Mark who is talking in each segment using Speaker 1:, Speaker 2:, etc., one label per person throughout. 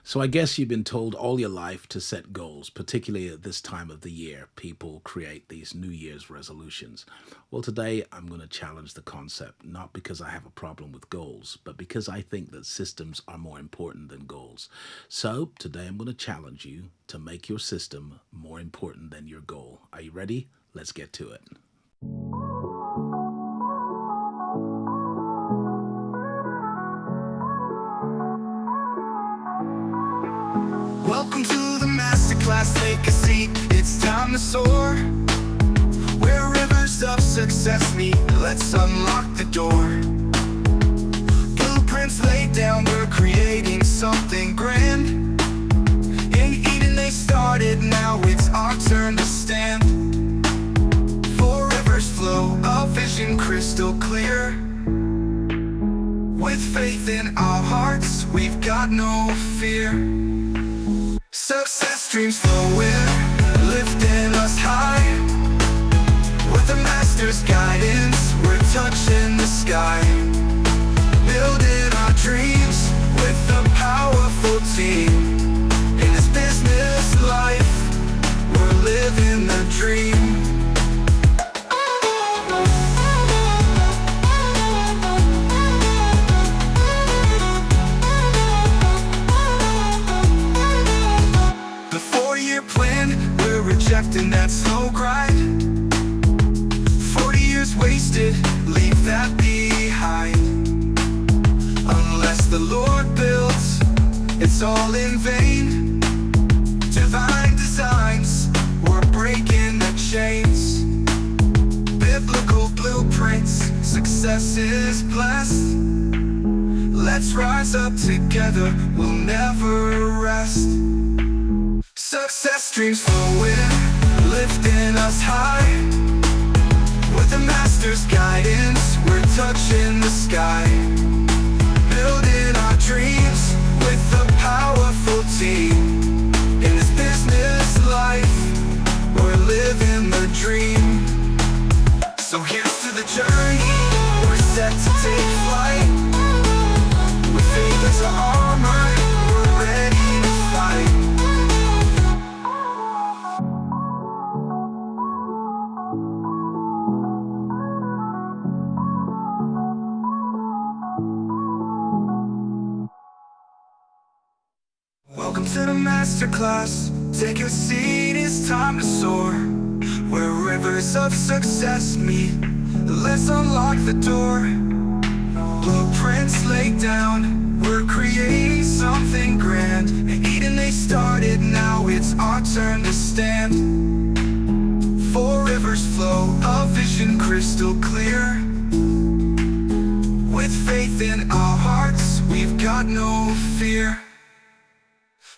Speaker 1: So I guess you've been told all your life to set goals, particularly at this time of the year. People create these New Year's resolutions. Well, today I'm going to challenge the concept, not because I have a problem with goals, but because I think that systems are more important than goals. So today I'm going to challenge you to make your system more important than your goal. Are you ready? Let's get to it.
Speaker 2: Welcome to the masterclass, take a seat, it's time to soar. Where rivers of success meet, let's unlock the door. Blueprints laid down, we're creating something grand. In Eden they started, now it's our turn to stand. Four rivers flow, a vision crystal clear. With faith in our hearts, we've got no fear. Success streams flowing, lifting us high. With the master's guidance, we're touching the sky. Building our dreams with a powerful team. In this business life, we're living the dream. Rejecting that slow grind. 40 years wasted, leave that behind. Unless the Lord builds, it's all in vain. Divine designs, we're breaking the chains. Biblical blueprints, success is blessed. Let's rise up together, we'll never rest. Success streams flowing, lifting us high. With the master's guidance, we're touching the sky. Building our dreams with a powerful team. In this business life, we're living the dream. So here's to the journey, we're set to take flight. With faith as our armor, we're ready to fight. Welcome to the masterclass, take your seat, it's time to soar. Where rivers of success meet, let's unlock the door. Blueprints laid down, we're creating something grand. In Eden they started, now it's our turn to stand. Four rivers flow, a vision crystal clear. With faith in our hearts, we've got no fear.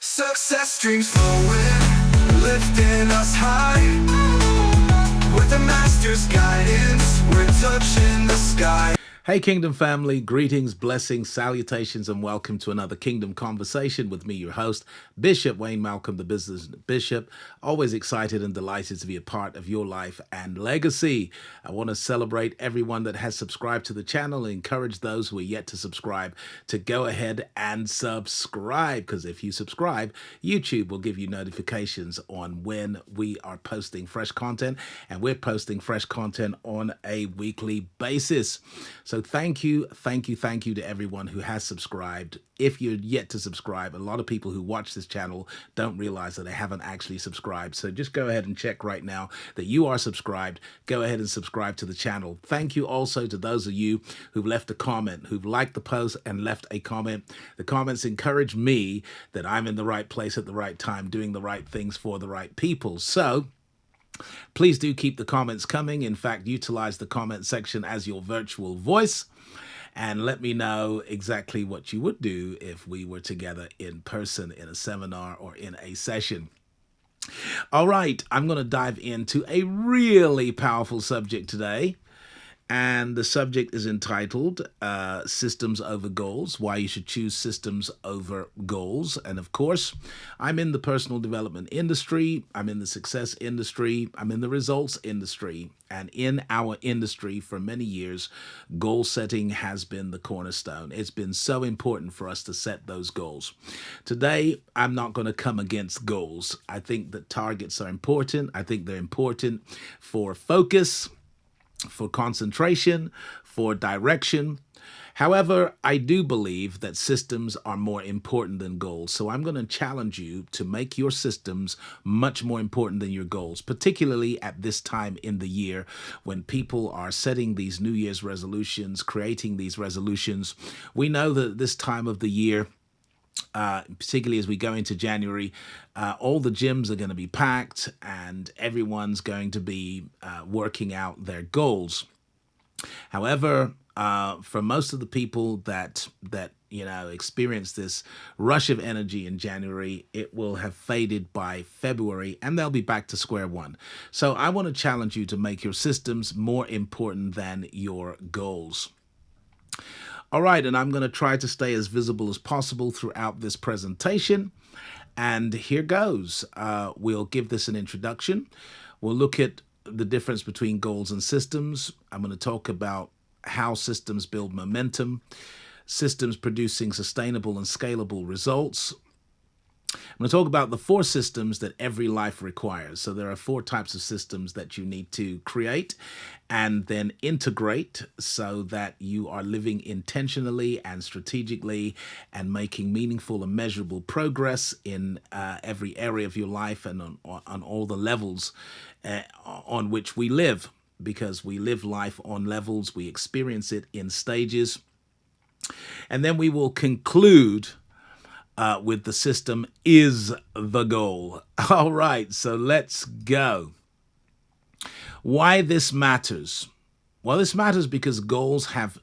Speaker 2: Success streams flowing, lifting us high. With the master's guidance, we're touching the sky.
Speaker 1: Hey, Kingdom family, greetings, blessings, salutations, and welcome to another Kingdom Conversation with me, your host, Bishop Wayne Malcolm, the Business Bishop. Always excited and delighted to be a part of your life and legacy. I want to celebrate everyone that has subscribed to the channel and encourage those who are yet to subscribe to go ahead and subscribe, because if you subscribe, YouTube will give you notifications on when we are posting fresh content, and we're posting fresh content on a weekly basis. So thank you to everyone who has subscribed. If you're yet to subscribe, a lot of people who watch this channel don't realize that they haven't actually subscribed. So just go ahead and check right now that you are subscribed. Go ahead and subscribe to the channel. Thank you also to those of you who've left a comment, who've liked the post and left a comment. The comments encourage me that I'm in the right place at the right time, doing the right things for the right people. So please do keep the comments coming. In fact, utilize the comment section as your virtual voice and let me know exactly what you would do if we were together in person in a seminar or in a session. All right, I'm going to dive into a really powerful subject today. And the subject is entitled Systems Over Goals, Why You Should Choose Systems Over Goals. And of course, I'm in the personal development industry, I'm in the success industry, I'm in the results industry. And in our industry for many years, goal setting has been the cornerstone. It's been so important for us to set those goals. Today, I'm not going to come against goals. I think that targets are important. I think they're important for focus, for concentration, for direction. However, I do believe that systems are more important than goals. So I'm going to challenge you to make your systems much more important than your goals, particularly at this time in the year when people are setting these New Year's resolutions, creating these resolutions. We know that this time of the year, particularly as we go into January, all the gyms are going to be packed and everyone's going to be working out their goals. However, for most of the people that experience this rush of energy in January, it will have faded by February and they'll be back to square one. So I want to challenge you to make your systems more important than your goals. All right, and I'm going to try to stay as visible as possible throughout this presentation. And here goes. We'll give this an introduction. We'll look at the difference between goals and systems. I'm going to talk about how systems build momentum, systems producing sustainable and scalable results. I'm going to talk about the 4 systems that every life requires. So there are 4 types of systems that you need to create and then integrate so that you are living intentionally and strategically and making meaningful and measurable progress in every area of your life and on all the levels on which we live, because we live life on levels, we experience it in stages. And then we will conclude with the system is the goal. All right, so let's go. Why this matters? Well, this matters because goals have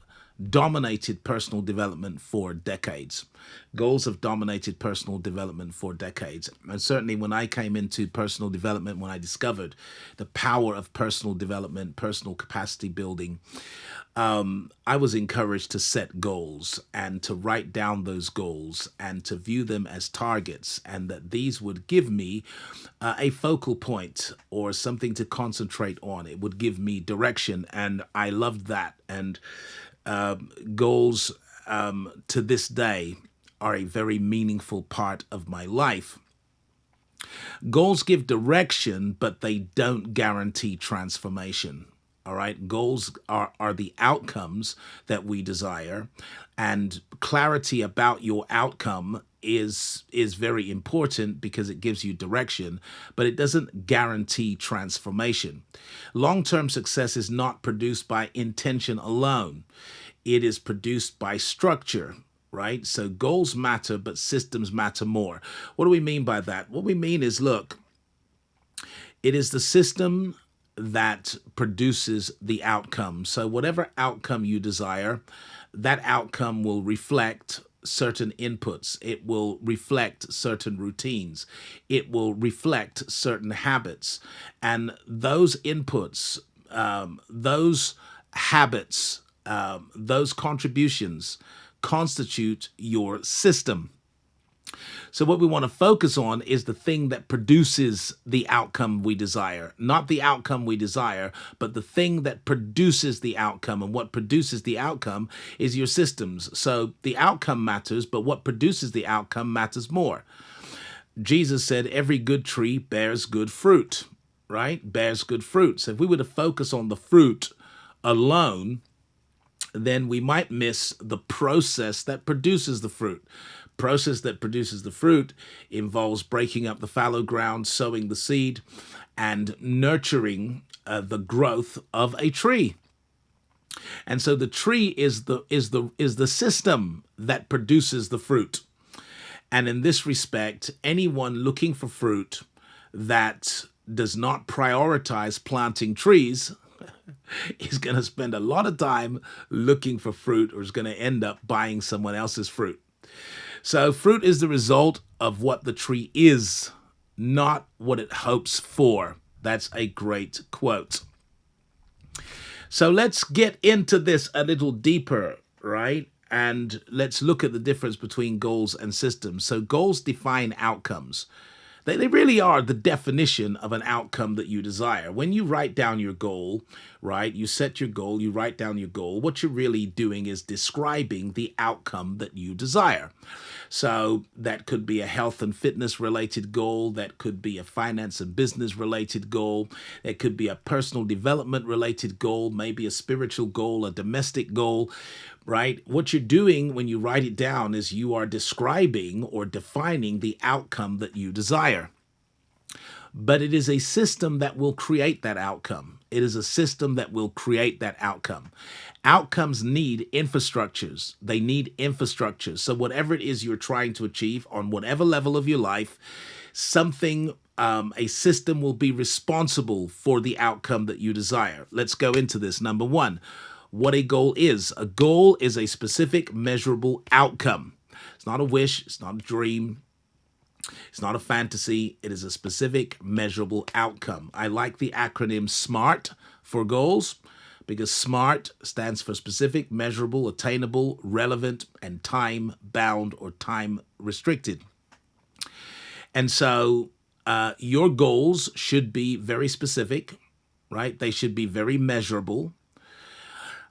Speaker 1: dominated personal development for decades. Goals have dominated personal development for decades. And certainly when I came into personal development, when I discovered the power of personal development, personal capacity building, I was encouraged to set goals and to write down those goals and to view them as targets, and that these would give me a focal point or something to concentrate on. It would give me direction, and I loved that. And goals to this day are a very meaningful part of my life. Goals give direction, but they don't guarantee transformation. All right, goals are the outcomes that we desire, and clarity about your outcome is very important because it gives you direction, but it doesn't guarantee transformation. Long-term success is not produced by intention alone. It is produced by structure, right? So goals matter, but systems matter more. What do we mean by that? What we mean is, look, it is the system that produces the outcome. So whatever outcome you desire, that outcome will reflect certain inputs. It will reflect certain routines. It will reflect certain habits. And those inputs, those habits, those contributions constitute your system. So what we want to focus on is the thing that produces the outcome we desire. Not the outcome we desire, but the thing that produces the outcome. And what produces the outcome is your systems. So the outcome matters, but what produces the outcome matters more. Jesus said every good tree bears good fruit, right? Bears good fruit. So if we were to focus on the fruit alone, then we might miss the process that produces the fruit. Process that produces the fruit involves breaking up the fallow ground, sowing the seed, and nurturing the growth of a tree. And so the tree is the system that produces the fruit. And in this respect, anyone looking for fruit that does not prioritize planting trees is going to spend a lot of time looking for fruit, or is going to end up buying someone else's fruit. So fruit is the result of what the tree is, not what it hopes for. That's a great quote. So let's get into this a little deeper, right? And let's look at the difference between goals and systems. So, goals define outcomes. They really are the definition of an outcome that you desire. When you write down your goal, right, you set your goal, you write down your goal, what you're really doing is describing the outcome that you desire. So that could be a health and fitness related goal, that could be a finance and business related goal, it could be a personal development related goal, maybe a spiritual goal, a domestic goal, right? What you're doing when you write it down is you are describing or defining the outcome that you desire. But it is a system that will create that outcome. It is a system that will create that outcome. Outcomes need infrastructures. They need infrastructures. So, whatever it is you're trying to achieve on whatever level of your life, a system will be responsible for the outcome that you desire. Let's go into this. Number one, what a goal is. A goal is a specific, measurable outcome. It's not a wish, it's not a dream, it's not a fantasy. It is a specific, measurable outcome. I like the acronym SMART for goals because SMART stands for specific, measurable, attainable, relevant, and time bound or time restricted. And so your goals should be very specific, right? They should be very measurable.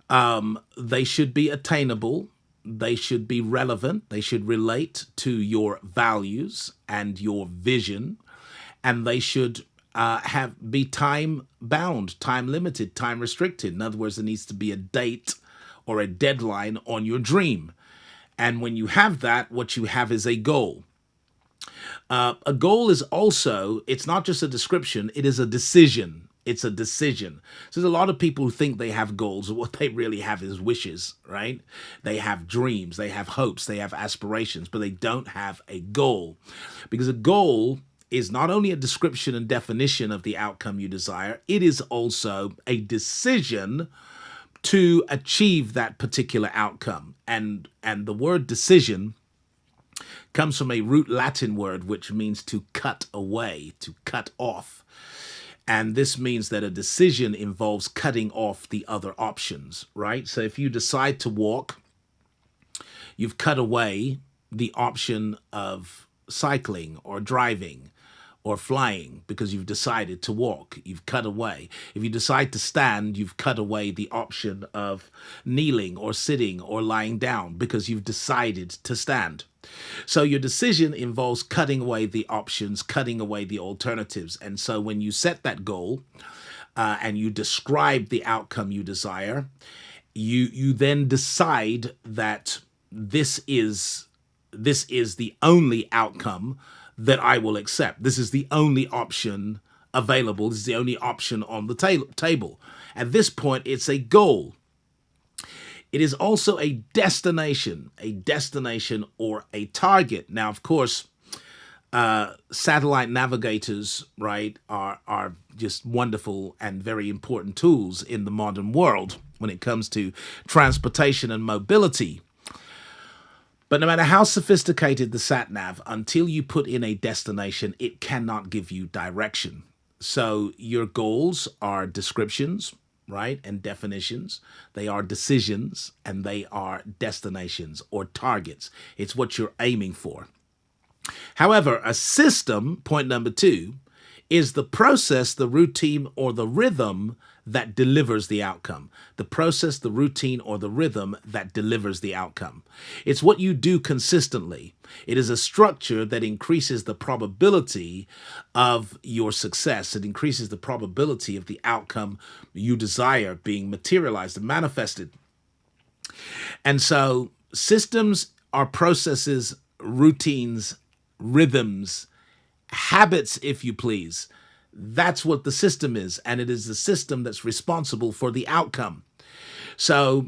Speaker 1: They should be attainable. They should be relevant. They should relate to your values and your vision. And they should be time bound, time limited, time restricted. In other words, there needs to be a date or a deadline on your dream. And when you have that, what you have is a goal. A goal is also, it's not just a description, it is a decision. It's a decision. So there's a lot of people who think they have goals, and what they really have is wishes, right? They have dreams, they have hopes, they have aspirations, but they don't have a goal. Because a goal is not only a description and definition of the outcome you desire, it is also a decision to achieve that particular outcome. And the word decision comes from a root Latin word which means to cut away, to cut off. And this means that a decision involves cutting off the other options, right? So if you decide to walk, you've cut away the option of cycling or driving or flying because you've decided to walk. You've cut away. If you decide to stand, you've cut away the option of kneeling or sitting or lying down because you've decided to stand. So your decision involves cutting away the options, cutting away the alternatives. And so when you set that goal and you describe the outcome you desire, you then decide that this is the only outcome that I will accept. This is the only option available. This is the only option on the table. At this point, it's a goal. It is also a destination or a target. Now, of course, satellite navigators, right, are just wonderful and very important tools in the modern world when it comes to transportation and mobility. But no matter how sophisticated the sat nav, until you put in a destination, it cannot give you direction. So your goals are descriptions, right, and definitions. They are decisions and they are destinations or targets. It's what you're aiming for. However, a system, point number two, is the process, the routine, or the rhythm that delivers the outcome. The process, the routine, or the rhythm that delivers the outcome. It's what you do consistently. It is a structure that increases the probability of your success. It increases the probability of the outcome you desire being materialized and manifested. And so systems are processes, routines, rhythms, habits, if you please. That's what the system is, and it is the system that's responsible for the outcome. So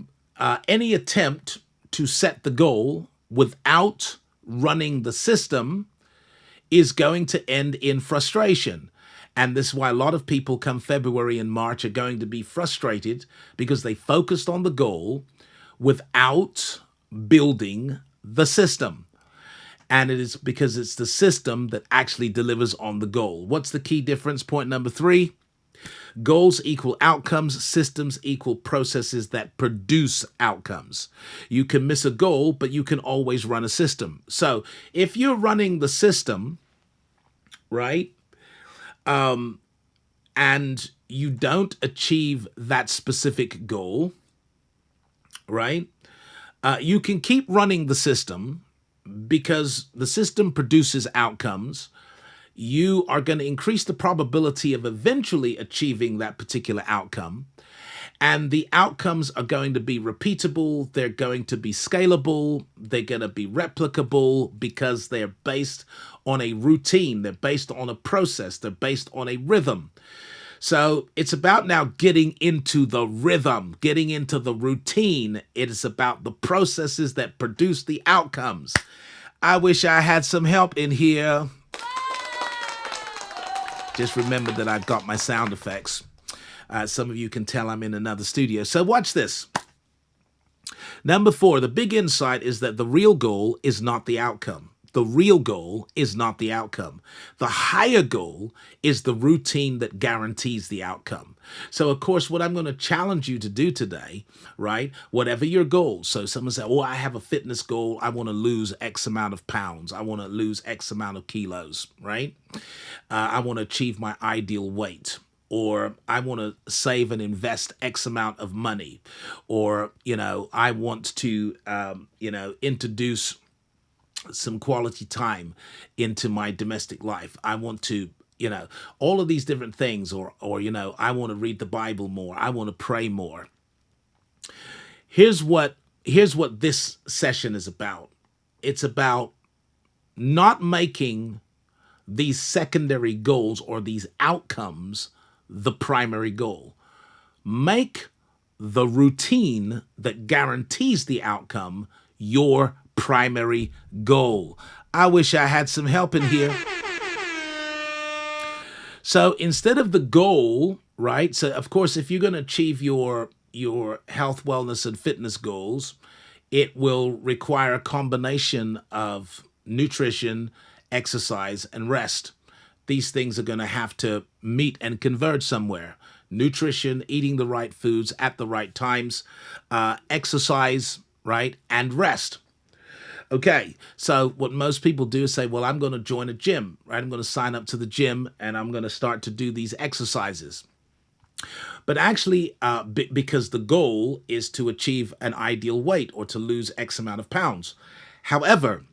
Speaker 1: any attempt to set the goal without running the system is going to end in frustration. And this is why a lot of people come February and March are going to be frustrated because they focused on the goal without building the system. And it is because it's the system that actually delivers on the goal. What's the key difference? Point number three. Goals equal outcomes, systems equal processes that produce outcomes. You can miss a goal, but you can always run a system. So if you're running the system, right, and you don't achieve that specific goal, right, you can keep running the system because the system produces outcomes. You are going to increase the probability of eventually achieving that particular outcome. And the outcomes are going to be repeatable, they're going to be scalable, they're going to be replicable because they're based on a routine, they're based on a process, they're based on a rhythm. So it's about now getting into the rhythm, getting into the routine. It is about the processes that produce the outcomes. I wish I had some help in here. Just remember that I've got my sound effects. Some of you can tell I'm in another studio. So watch this. Number 4, the big insight is that the real goal is not the outcome. The real goal is not the outcome. The higher goal is the routine that guarantees the outcome. So, of course, what I'm going to challenge you to do today, right, whatever your goal. So someone said, oh, I have a fitness goal. I want to lose X amount of pounds. I want to lose X amount of kilos, right? I want to achieve my ideal weight. Or I want to save and invest X amount of money. Or, I want to, introduce some quality time into my domestic life. I want to, all of these different things, or I want to read the Bible more. I want to pray more. Here's what this session is about. It's about not making these secondary goals or these outcomes the primary goal. Make the routine that guarantees the outcome your primary goal. I wish I had some help in here. So instead of the goal, right? So of course, if you're going to achieve your health, wellness, and fitness goals, it will require a combination of nutrition, exercise, and rest. These things are going to have to meet and converge somewhere. Nutrition, eating the right foods at the right times, exercise, right, and rest. Okay, so what most people do is say, well, I'm going to join a gym, right? I'm going to sign up to the gym and I'm going to start to do these exercises. But actually, because the goal is to achieve an ideal weight or to lose X amount of pounds. However,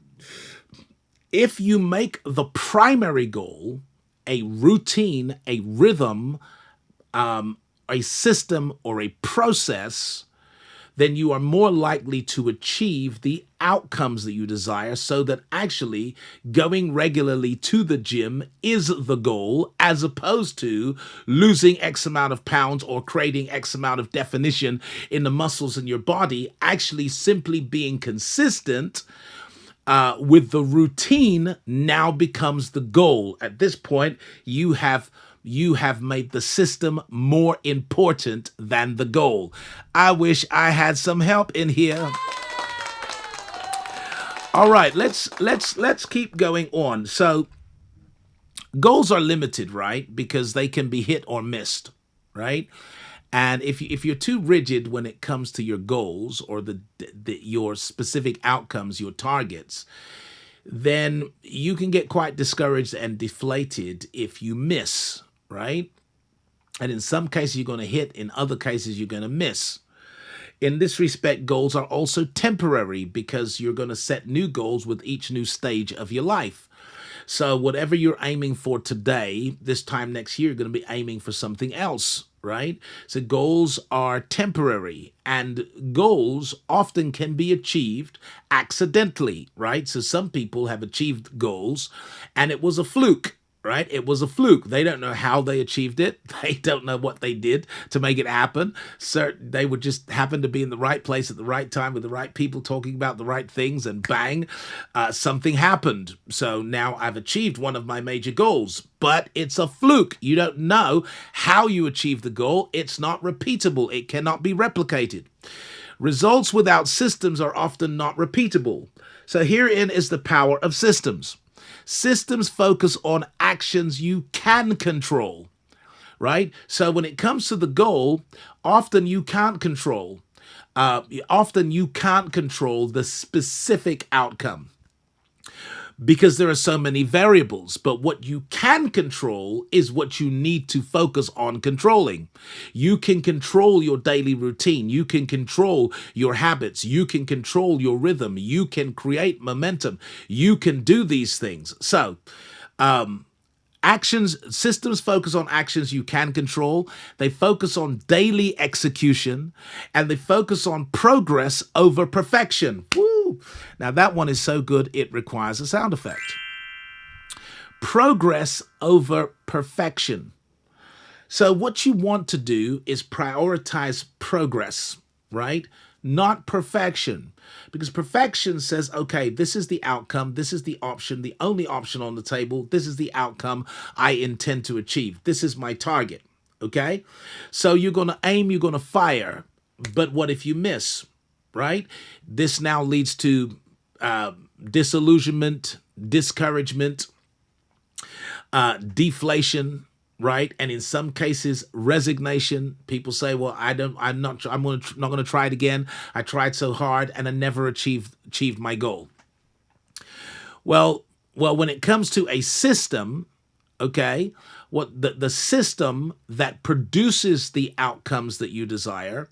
Speaker 1: if you make the primary goal a routine, a rhythm, a system, or a process, then you are more likely to achieve the outcomes that you desire, so that actually going regularly to the gym is the goal, as opposed to losing X amount of pounds or creating X amount of definition in the muscles in your body. Actually simply being consistent with the routine now becomes the goal. At this point, you have made the system more important than the goal. I wish I had some help in here. All right, let's keep going on. So goals are limited, right? Because they can be hit or missed, right? And if you're too rigid when it comes to your goals or your specific outcomes, your targets, then you can get quite discouraged and deflated if you miss, right? And in some cases, you're going to hit. In other cases, you're going to miss. In this respect, goals are also temporary because you're going to set new goals with each new stage of your life. So whatever you're aiming for today, this time next year, you're going to be aiming for something else, right? So goals are temporary, and goals often can be achieved accidentally, right? So some people have achieved goals and it was a fluke. Right? It was a fluke. They don't know how they achieved it. They don't know what they did to make it happen. So they would just happen to be in the right place at the right time with the right people talking about the right things, and bang, something happened. So now I've achieved one of my major goals, but it's a fluke. You don't know how you achieve the goal. It's not repeatable. It cannot be replicated. Results without systems are often not repeatable. So herein is the power of systems. Systems focus on actions you can control. right? So when it comes to the goal, often you can't control. Often you can't control the specific outcome because there are so many variables. But what you can control is what you need to focus on controlling. You can control your daily routine. You can control your habits. You can control your rhythm. You can create momentum. You can do these things. So, actions, systems focus on actions you can control. They focus on daily execution, and they focus on progress over perfection. Woo! Now that one is so good it requires a sound effect. Progress over perfection. So what you want to do is prioritize progress, right? Not perfection. Because perfection says, okay, this is the outcome, this is the option, the only option on the table, this is the outcome I intend to achieve. This is my target, okay? So you're going to aim, you're going to fire, but what if you miss, right? This now leads to disillusionment, discouragement, deflation, right? And in some cases, resignation. People say, "Well, I'm not going to try it again. I tried so hard and I never achieved my goal." Well, when it comes to a system, okay, what the system that produces the outcomes that you desire,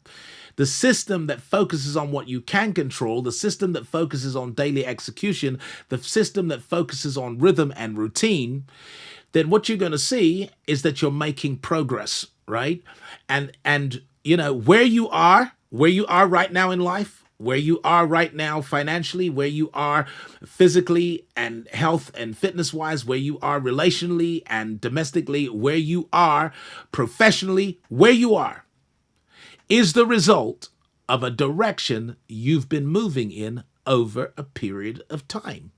Speaker 1: the system that focuses on what you can control, the system that focuses on daily execution, the system that focuses on rhythm and routine, then what you're going to see is that you're making progress, right? And you know where you are right now in life, where you are right now financially, where you are physically and health and fitness wise, where you are relationally and domestically, where you are professionally, where you are is the result of a direction you've been moving in over a period of time.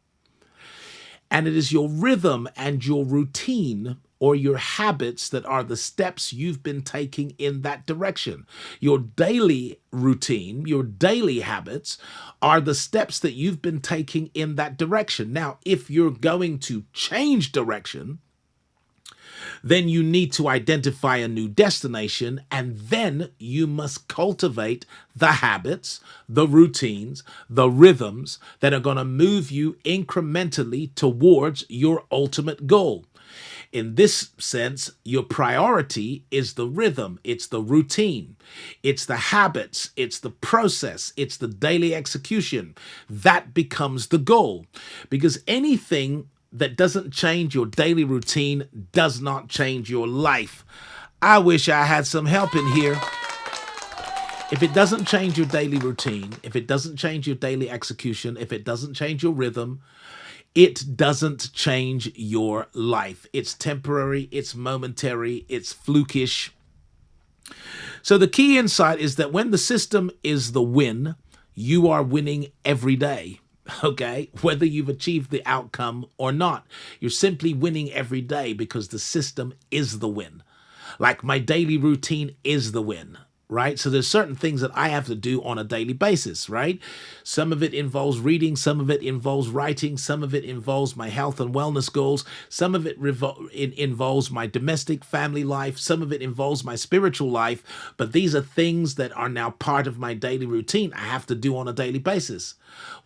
Speaker 1: And it is your rhythm and your routine or your habits that are the steps you've been taking in that direction. Your daily routine, your daily habits are the steps that you've been taking in that direction. Now, if you're going to change direction, then you need to identify a new destination, and then you must cultivate the habits, the routines, the rhythms that are going to move you incrementally towards your ultimate goal. In this sense, your priority is the rhythm, it's the routine, it's the habits, it's the process, it's the daily execution. That becomes the goal. Because anything that doesn't change your daily routine does not change your life. I wish I had some help in here. If it doesn't change your daily routine, if it doesn't change your daily execution, if it doesn't change your rhythm, it doesn't change your life. It's temporary, it's momentary, it's flukish. So the key insight is that when the system is the win, you are winning every day. Okay, whether you've achieved the outcome or not, you're simply winning every day because the system is the win. Like my daily routine is the win, right? So there's certain things that I have to do on a daily basis, right? Some of it involves reading, some of it involves writing, some of it involves my health and wellness goals, some of it involves my domestic family life, some of it involves my spiritual life, but these are things that are now part of my daily routine I have to do on a daily basis.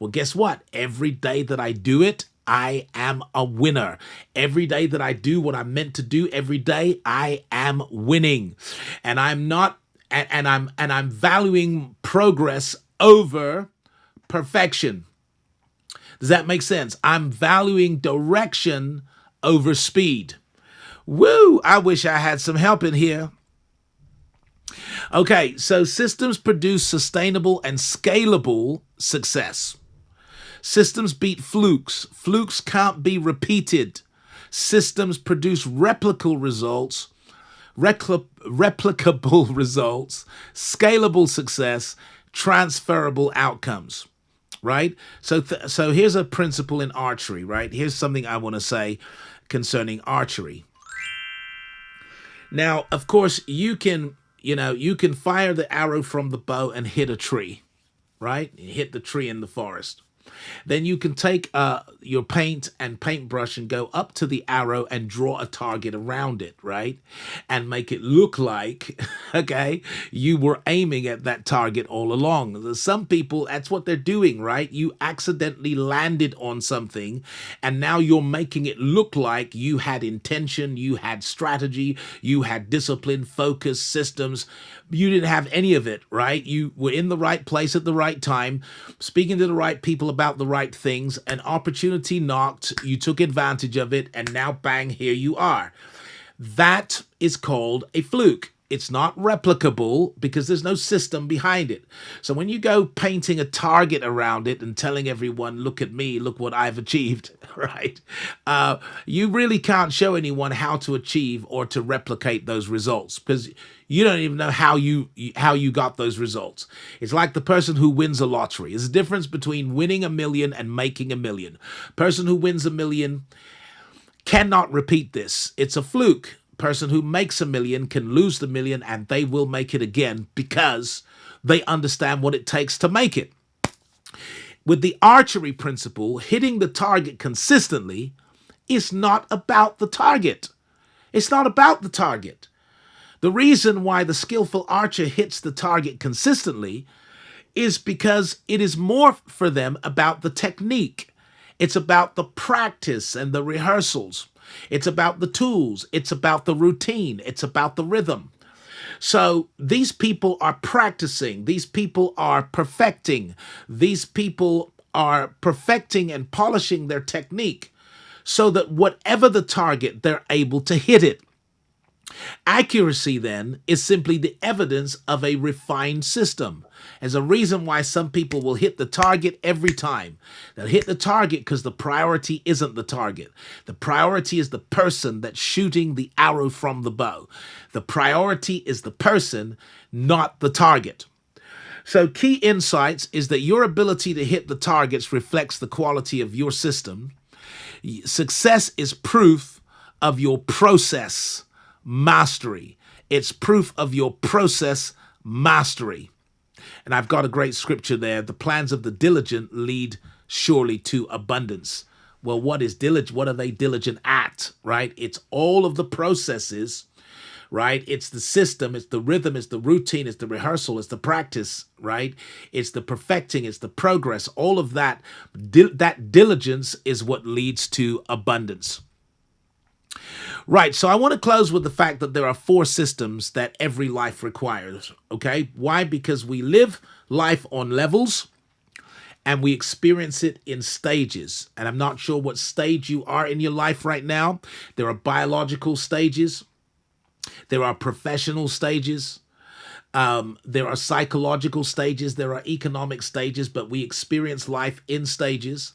Speaker 1: Well, guess what? Every day that I do it, I am a winner. Every day that I do what I'm meant to do, every day I am winning. And I'm not and I'm valuing progress over perfection. Does that make sense? I'm valuing direction over speed. Woo! I wish I had some help in here. Okay, so systems produce sustainable and scalable success. Systems beat flukes. Flukes can't be repeated. Systems produce replicable results, scalable success, transferable outcomes, right? So here's a principle in archery, right? Here's something I want to say concerning archery. Now, of course, you can fire the arrow from the bow and hit a tree, right? Hit the tree in the forest. Then you can take your paint and paintbrush and go up to the arrow and draw a target around it, right? And make it look like, okay, you were aiming at that target all along. Some people, that's what they're doing, right? You accidentally landed on something and now you're making it look like you had intention, you had strategy, you had discipline, focus, systems. You didn't have any of it, right? You were in the right place at the right time, speaking to the right people about the right things. An opportunity knocked, you took advantage of it, and now bang, here you are. That is called a fluke. It's not replicable because there's no system behind it. So when you go painting a target around it and telling everyone, look at me, look what I've achieved, right? You really can't show anyone how to achieve or to replicate those results because you don't even know how you got those results. It's like the person who wins a lottery. There's a difference between winning $1 million and making $1 million. Person who wins $1 million cannot repeat this. It's a fluke. Person who makes $1 million can lose the million and they will make it again because they understand what it takes to make it. With the archery principle, hitting the target consistently is not about the target. It's not about the target. The reason why the skillful archer hits the target consistently is because it is more for them about the technique. It's about the practice and the rehearsals. It's about the tools. It's about the routine. It's about the rhythm. So these people are practicing. These people are perfecting. These people are perfecting and polishing their technique so that whatever the target, they're able to hit it. Accuracy, then, is simply the evidence of a refined system. There's a reason why some people will hit the target every time. They'll hit the target because the priority isn't the target. The priority is the person that's shooting the arrow from the bow. The priority is the person, not the target. So key insights is that your ability to hit the targets reflects the quality of your system. Success is proof of your process mastery. It's proof of your process mastery. And I've got a great scripture there. The plans of the diligent lead surely to abundance. Well, what is diligent? What are they diligent at, right? It's all of the processes, right? It's the system, it's the rhythm, it's the routine, it's the rehearsal, it's the practice, right? It's the perfecting, it's the progress. All of that, that diligence is what leads to abundance. Right, so I want to close with the fact that there are 4 systems that every life requires, okay? Why? Because we live life on levels and we experience it in stages. And I'm not sure what stage you are in your life right now. There are biological stages. There are professional stages. There are psychological stages. There are economic stages, but we experience life in stages.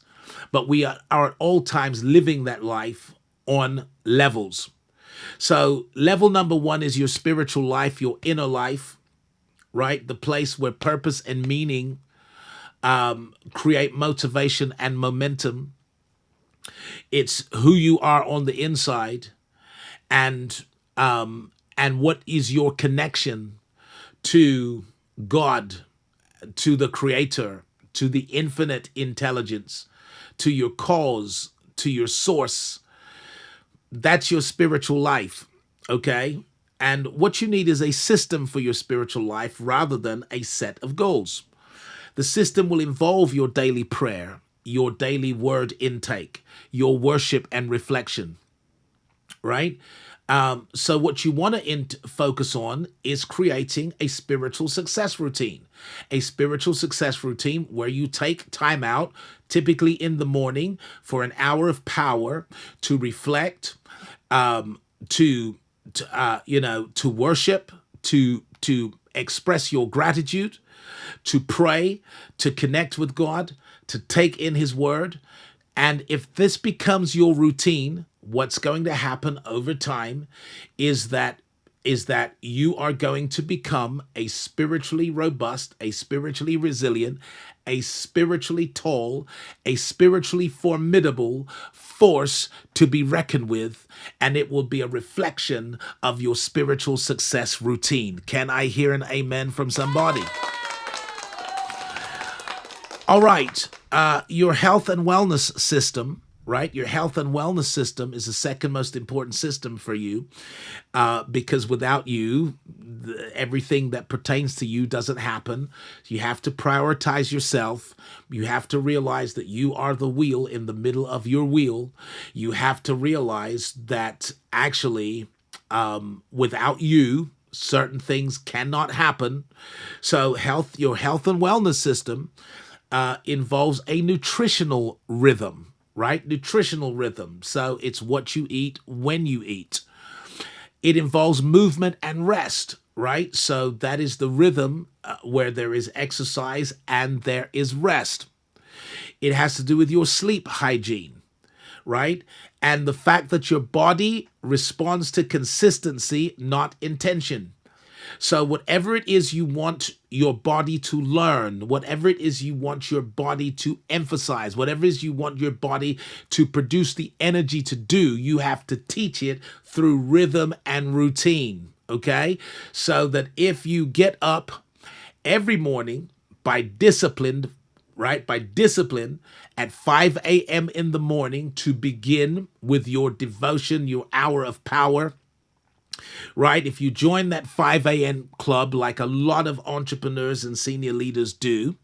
Speaker 1: But we are at all times living that life on levels. So level number 1 is your spiritual life, your inner life, right? The place where purpose and meaning create motivation and momentum. It's who you are on the inside, and what is your connection to God, to the Creator, to the infinite intelligence, to your cause, to your source. That's your spiritual life, okay? And what you need is a system for your spiritual life rather than a set of goals. The system will involve your daily prayer, your daily word intake, your worship and reflection, right? So what you want to focus on is creating a spiritual success routine. A spiritual success routine where you take time out, typically in the morning, for an hour of power to reflect, to worship, to express your gratitude, to pray, to connect with God, to take in His word. And if this becomes your routine, what's going to happen over time is that you are going to become a spiritually robust, a spiritually resilient, a spiritually tall, a spiritually formidable force to be reckoned with, and it will be a reflection of your spiritual success routine. Can I hear an amen from somebody? All right. Your health and wellness system, right? Your health and wellness system is the second most important system for you, because without you, everything that pertains to you doesn't happen. You have to prioritize yourself. You have to realize that you are the wheel in the middle of your wheel. You have to realize that actually, without you, certain things cannot happen. So, your health and wellness system involves a nutritional rhythm, right? Nutritional rhythm. So it's what you eat when you eat. It involves movement and rest, right? So that is the rhythm where there is exercise and there is rest. It has to do with your sleep hygiene, right? And the fact that your body responds to consistency, not intention. So, whatever it is you want your body to learn, whatever it is you want your body to emphasize, whatever it is you want your body to produce the energy to do, you have to teach it through rhythm and routine. Okay. So that if you get up every morning by disciplined, right, by discipline at 5 a.m. in the morning to begin with your devotion, your hour of power, right? If you join that 5 a.m. club, like a lot of entrepreneurs and senior leaders do,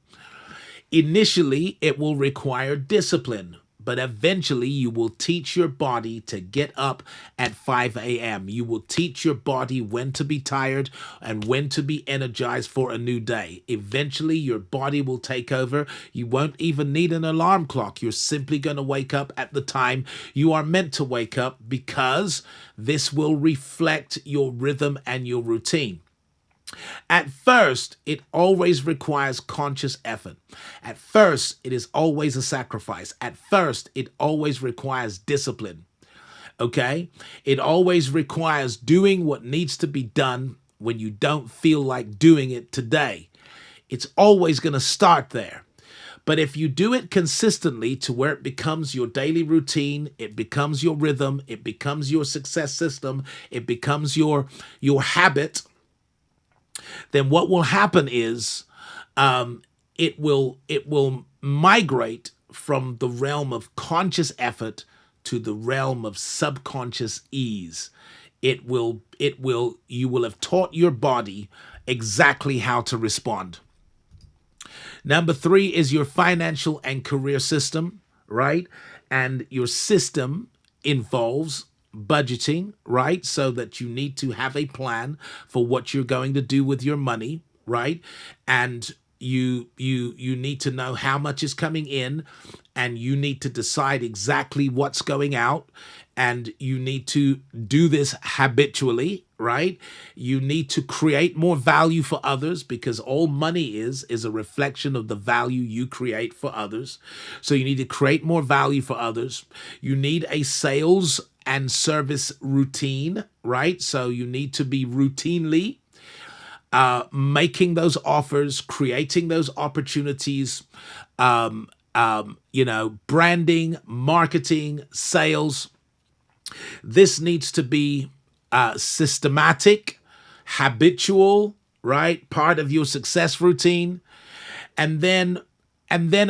Speaker 1: initially it will require discipline, but eventually you will teach your body to get up at 5 a.m. You will teach your body when to be tired and when to be energized for a new day. Eventually your body will take over. You won't even need an alarm clock. You're simply going to wake up at the time you are meant to wake up, because this will reflect your rhythm and your routine. At first, it always requires conscious effort. At first, it is always a sacrifice. At first, it always requires discipline. Okay? It always requires doing what needs to be done when you don't feel like doing it today. It's always going to start there. But if you do it consistently to where it becomes your daily routine, it becomes your rhythm, it becomes your success system, it becomes your habit, then what will happen is it will migrate from the realm of conscious effort to the realm of subconscious ease. You will have taught your body exactly how to respond. Number three is your financial and career system, right? And your system involves budgeting, right? So that you need to have a plan for what you're going to do with your money, right? And you need to know how much is coming in, and you need to decide exactly what's going out, and you need to do this habitually, right? You need to create more value for others, because all money is a reflection of the value you create for others. So you need to create more value for others. You need a sales and service routine, right? So you need to be routinely making those offers, creating those opportunities, branding, marketing, sales. This needs to be systematic, habitual, right? Part of your success routine. And then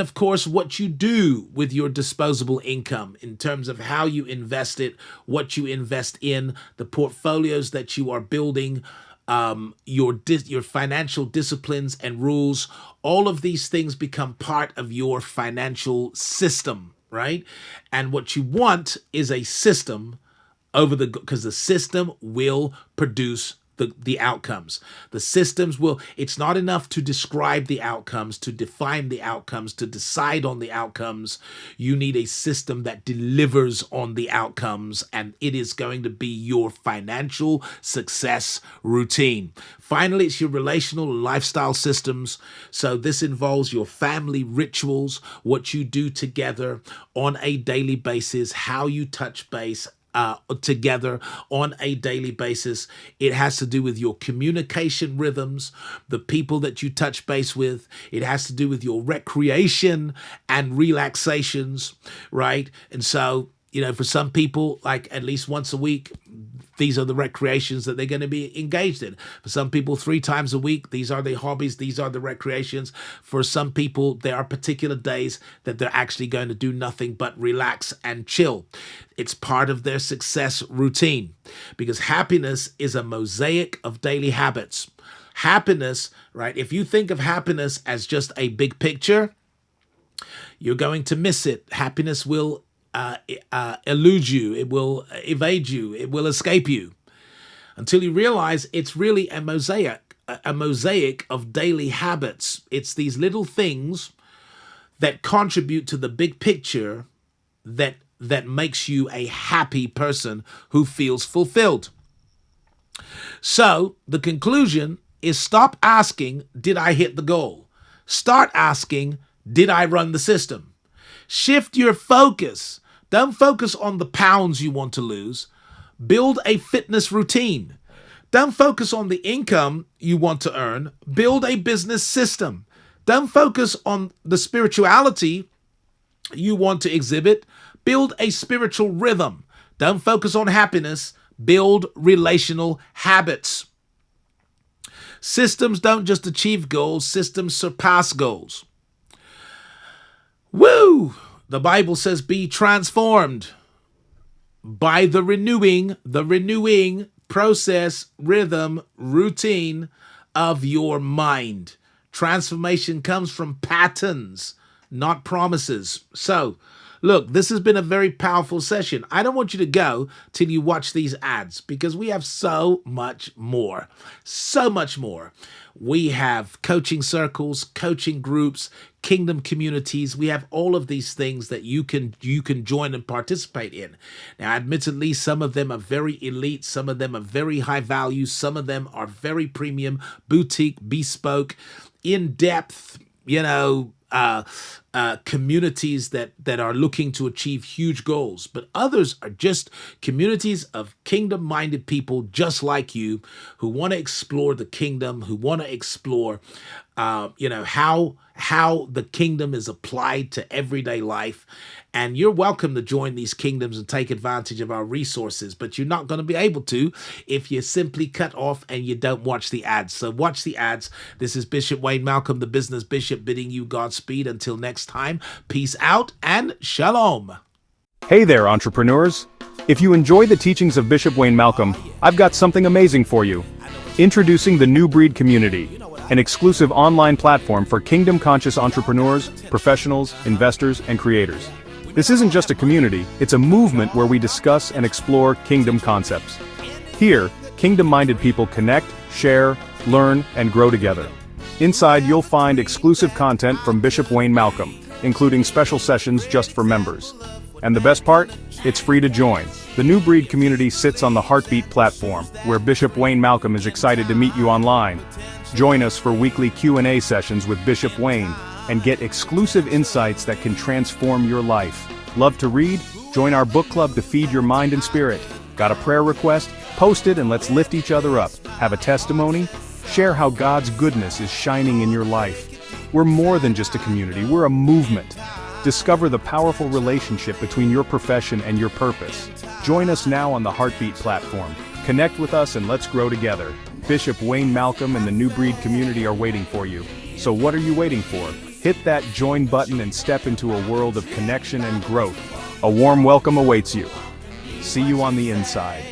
Speaker 1: of course what you do with your disposable income in terms of how you invest it, what you invest in, the portfolios that you are building, your financial disciplines and rules. All of these things become part of your financial system, right? And what you want is a system because the system will produce the outcomes. The systems will, it's not enough to describe the outcomes, to define the outcomes, to decide on the outcomes. You need a system that delivers on the outcomes, and it is going to be your financial success routine. Finally, it's your relational and lifestyle systems. So this involves your family rituals, what you do together on a daily basis, how you touch base together on a daily basis. It has to do with your communication rhythms, the people that you touch base with. It has to do with your recreation and relaxations, right? And so, for some people, like at least once a week, these are the recreations that they're going to be engaged in. For some people, 3 times a week, these are the hobbies, these are the recreations. For some people, there are particular days that they're actually going to do nothing but relax and chill. It's part of their success routine, because happiness is a mosaic of daily habits. Happiness, right? If you think of happiness as just a big picture, you're going to miss it. Happiness will elude you. It will evade you. It will escape you until you realize it's really a mosaic of daily habits. It's these little things that contribute to the big picture that makes you a happy person who feels fulfilled. So the conclusion is, stop asking, did I hit the goal? Start asking, did I run the system? Shift your focus. Don't focus on the pounds you want to lose. Build a fitness routine. Don't focus on the income you want to earn. Build a business system. Don't focus on the spirituality you want to exhibit. Build a spiritual rhythm. Don't focus on happiness. Build relational habits. Systems don't just achieve goals, systems surpass goals. Woo! The Bible says, be transformed by the renewing process, rhythm, routine of your mind. Transformation comes from patterns, not promises. So, look, this has been a very powerful session. I don't want you to go till you watch these ads, because we have so much more. So much more. We have coaching circles, coaching groups, kingdom communities. We have all of these things that you can join and participate in. Now, admittedly, some of them are very elite, some of them are very high value, some of them are very premium, boutique, bespoke, in-depth, communities that are looking to achieve huge goals. But others are just communities of kingdom-minded people just like you, who want to explore the kingdom, who want to explore how the kingdom is applied to everyday life. And you're welcome to join these kingdoms and take advantage of our resources, but you're not going to be able to if you simply cut off and you don't watch the ads. So watch the ads. This is Bishop Wayne Malcolm, the business bishop, bidding you Godspeed. Until next time, peace out and shalom.
Speaker 3: Hey there, entrepreneurs. If you enjoy the teachings of Bishop Wayne Malcolm, I've got something amazing for you. Introducing the New Breed Community, an exclusive online platform for kingdom-conscious entrepreneurs, professionals, investors, and creators. This isn't just a community, it's a movement where we discuss and explore kingdom concepts. Here, kingdom-minded people connect, share, learn, and grow together. Inside, you'll find exclusive content from Bishop Wayne Malcolm, including special sessions just for members. And the best part? It's free to join. The New Breed Community sits on the Heartbeat platform, where Bishop Wayne Malcolm is excited to meet you online. Join us for weekly Q&A sessions with Bishop Wayne, and get exclusive insights that can transform your life. Love to read? Join our book club to feed your mind and spirit. Got a prayer request? Post it and let's lift each other up. Have a testimony? Share how God's goodness is shining in your life. We're more than just a community, we're a movement. Discover the powerful relationship between your profession and your purpose. Join us now on the Heartbeat platform. Connect with us and let's grow together. Bishop Wayne Malcolm and the New Breed Community are waiting for you. So what are you waiting for? Hit that join button and step into a world of connection and growth. A warm welcome awaits you. See you on the inside.